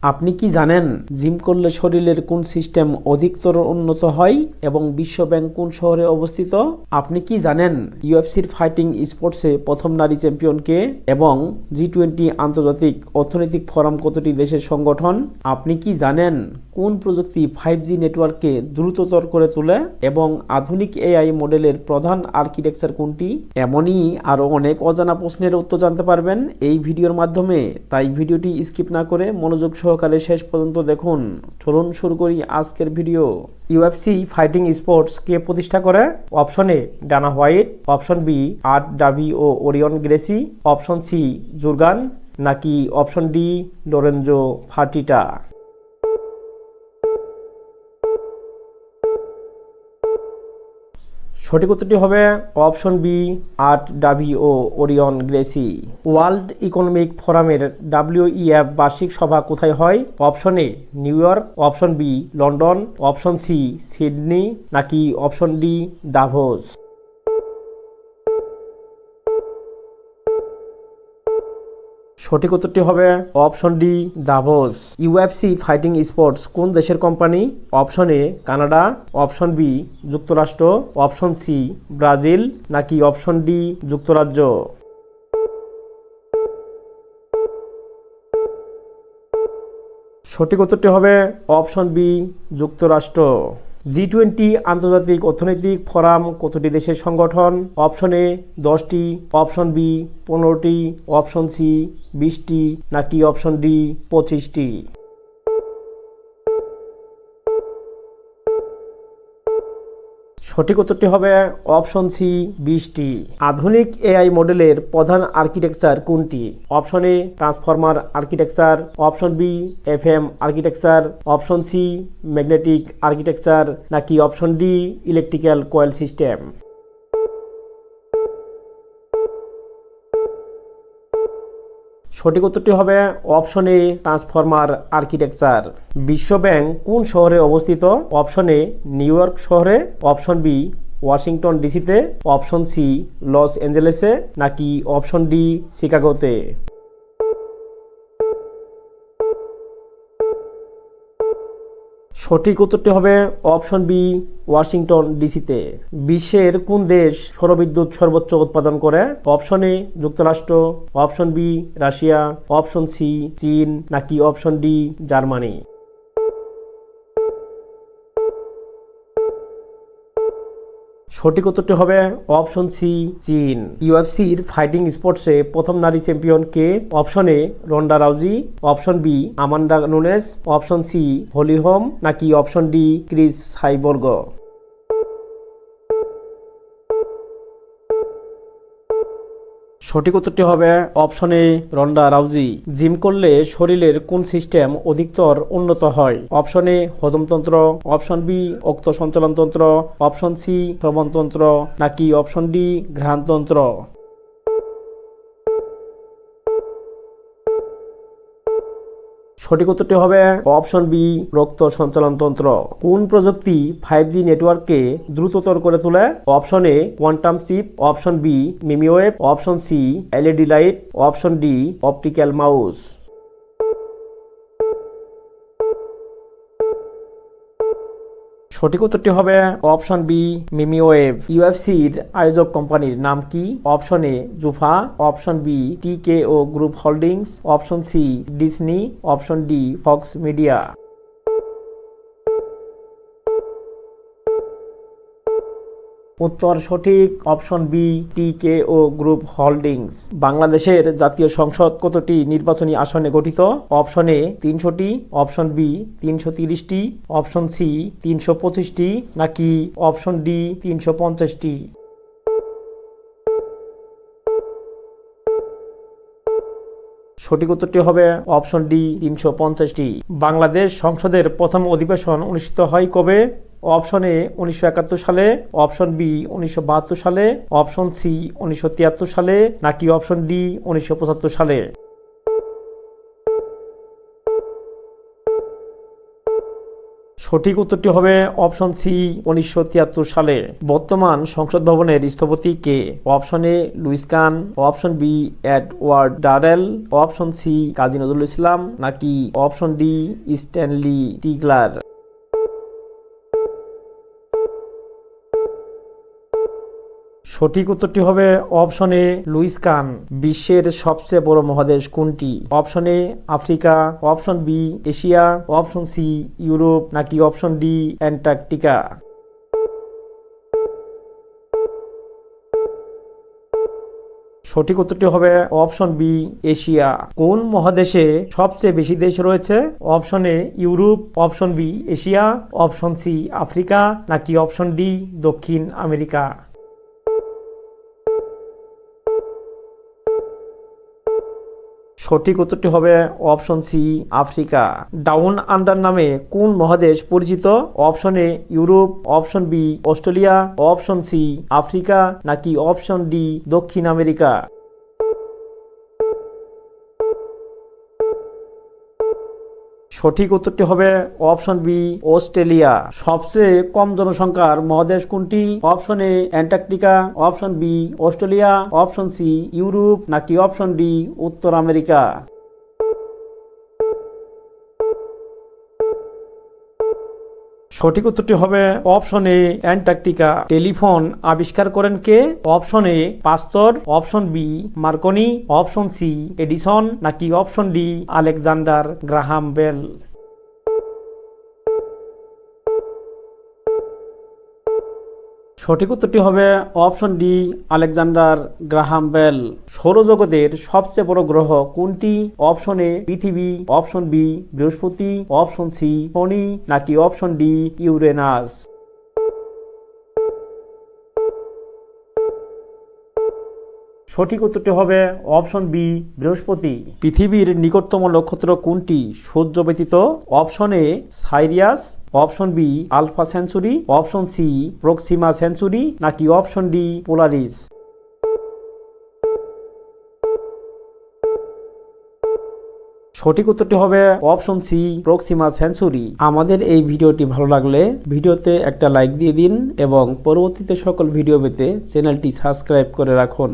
আপনি কি জানেন জিম করলে শরীরের কোন সিস্টেম অধিকতর উন্নত হয় এবং বিশ্বব্যাংক কোন শহরে অবস্থিত? আপনি কি জানেন ইউএফসির ফাইটিং স্পোর্টসে প্রথম নারী চ্যাম্পিয়ন কে এবং G20 আন্তর্জাতিক অর্থনৈতিক ফোরাম কতটি দেশের সংগঠন? আপনি কি জানেন কোন প্রযুক্তি 5G নেটওয়ার্ককে দ্রুততর করে তোলে এবং আধুনিক এআই মডেলের প্রধান আর্কিটেকচার কোনটি? এমনই আরও অনেক অজানা প্রশ্নের উত্তর জানতে পারবেন এই ভিডিওর মাধ্যমে, তাই ভিডিওটি স্কিপ না করে মনোযোগ সহকারে শেষ পর্যন্ত দেখুন। চলুন শুরু করি আজকের ভিডিও। ইউএফসি ফাইটিং স্পোর্টস কে প্রতিষ্ঠা করে? Option A Dana White, option B Art Davie ও ওরিয়ন গ্রেসি, অপশন সি জুরগান, নাকি অপশন ডি লোরেঞ্জো ফার্টিটা? সঠিক উত্তরটি হবে অপশন বি আর্ট ডাভি ও ওরিয়ন গ্রেসি। ওয়ার্ল্ড ইকোনমিক ফোরামের WEF বার্ষিক সভা কোথায় হয়? Option A New York, option B London, option C Sydney, নাকি অপশন ডি দাভোস? সঠিক উত্তরটি হবে option D Davos. UFC fighting sports কোন দেশের company? Option A Canada, option B যুক্তরাষ্ট্র, অপশন সি ব্রাজিল, নাকি অপশন ডি যুক্তরাজ্য? সঠিক উত্তরটি হবে অপশন বি যুক্তরাষ্ট্র। G20 আন্তর্জাতিক অর্থনৈতিক ফোরাম কতটি দেশের সংগঠন? অপশন এ 10টি, অপশন বি 15টি, অপশন সি 20টি, নাকি অপশন ডি 25টি? সঠিক উত্তরটি হবে অপশন সি 20টি। আধুনিক এআই মডেলের প্রধান আর্কিটেকচার কোনটি? Option A transformer architecture, option B FM architecture, option C magnetic architecture, নাকি option D electrical coil system? সঠিক উত্তরটি হবে অপশন এ ট্রান্সফর্মার আর্কিটেকচার। বিশ্বব্যাংক কোন শহরে অবস্থিত? অপশন এ নিউ ইয়র্ক শহরে, অপশন বি ওয়াশিংটন ডিসিতে, অপশন সি লস অ্যাঞ্জেলেসে, নাকি অপশন ডি শিকাগোতে? সঠিক উত্তরটি হবে অপশন বি ওয়াশিংটন ডিসিতে। বিশ্বের কোন দেশ সৌরবিদ্যুৎ সর্বোচ্চ উৎপাদন করে? অপশন এ যুক্তরাষ্ট্র, option B Russia, option C চীন, নাকি অপশন ডি জার্মানি? সঠিক উত্তরটি হবে অপশন সি চীন। ইউএফসির ফাইটিং স্পোর্টসে প্রথম নারী চ্যাম্পিয়ন কে? Option A Ronda Rousey, option B Amanda Nunes, option C Holly Holm, নাকি অপশন ডি ক্রিস সাইবর্গ? সঠিক উত্তরটি হবে option A Ronda Rousey. Gym করলে শরীরের কোন সিস্টেম অধিকতর উন্নত হয়? অপশন এ হজমতন্ত্র, অপশন বি রক্ত সঞ্চালনতন্ত্র, অপশন সি শ্রবণতন্ত্র, নাকি অপশন ডি ঘ্রাণতন্ত্র? সঠিক উত্তরটি হবে অপশন বি রক্ত সঞ্চালনতন্ত্র। কোন প্রযুক্তি 5G নেটওয়ার্ককে দ্রুততর করে তোলে? Option A quantum chip, option B মিমিওয়েভ, option C LED light, option D optical mouse? সঠিক উত্তরটি হবে অপশন বি মিমিওয়েভ। ইউএফসির আয়োজক কোম্পানির নাম কি? Option A Zuffa, option B TKO group holdings, option C Disney, option D Fox media? উত্তর সঠিক, option B TKO group holdings. বাংলাদেশের জাতীয় সংসদ কতটি নির্বাচনী আসনে গঠিত? অপশন এ 300টি, অপশন বি 330টি, অপশন সি 325টি, নাকি অপশন ডি 350টি? সঠিক উত্তরটি হবে অপশন ডি 350টি। বাংলাদেশ সংসদের প্রথম অধিবেশন অনুষ্ঠিত হয় কবে? অপশন এ 1971 সালে, অপশন বি 1972 সালে, অপশন সি 1973 সালে, নাকি অপশন ডি 1975 সালে? সঠিক উত্তরটি হবে অপশন সি 1973 সালে। বর্তমান সংসদ ভবনের স্থপতি কে? Option A Louis Kahn, option B Edward Durrell, option C Kazi Nazrul Islam, নাকি অপশন ডি স্ট্যানলি টিগলার। সঠিক উত্তরটি হবে অপশন এ লুইস কান। বিশ্বের সবচেয়ে বড় মহাদেশ কোনটি? Option A Africa, option B Asia, option C Europe, নাকি অপশন ডি অ্যান্টার্কটিকা। সঠিক উত্তরটি হবে অপশন বি এশিয়া। কোন মহাদেশে সবচেয়ে বেশি দেশ রয়েছে? Option A Europe, option B Asia, option C Africa, নাকি অপশন ডি দক্ষিণ আমেরিকা। সঠিক উত্তরটি হবে option C Africa. Down under নামে কোন মহাদেশ পরিচিত? Option A Europe, option B Australia, option C Africa, নাকি অপশন ডি দক্ষিণ আমেরিকা। সঠিক উত্তরটি হবে অপশন বি অস্ট্রেলিয়া। সবচেয়ে কম জনসংখ্যার মহাদেশ কোনটি? Option A Antarctica, option B Australia, option C Europe, নাকি অপশন ডি উত্তর আমেরিকা। সঠিক উত্তরটি হবে অপশন এ অ্যান্টার্কটিকা। টেলিফোন আবিষ্কার করেন কে? Option A Pasteur, option B Marconi, option C Edison, নাকি option D Alexander Graham Bell. সঠিক উত্তরটি হবে option D Alexander Graham Bell. সৌরজগতের সবচেয়ে বড় গ্রহ কোনটি? অপশন এ পৃথিবী, অপশন বি বৃহস্পতি, অপশন সি শনি, নাকি অপশন ডি ইউরেনাস। সঠিক উত্তরটি হবে অপশন বি বৃহস্পতি। পৃথিবীর নিকটতম নক্ষত্র কোনটি সূর্য ব্যতীত? Option A Sirius, option B Alpha Centauri, option C Proxima Centauri, নাকি অপশন ডি পোলারিস। সঠিক উত্তরটি হবে অপশন সি প্রক্সিমা সেঞ্চুরি। আমাদের এই ভিডিওটি ভালো লাগলে ভিডিওতে একটা লাইক দিয়ে দিন এবং পরবর্তীতে সকল ভিডিও পেতে চ্যানেলটি সাবস্ক্রাইব করে রাখুন।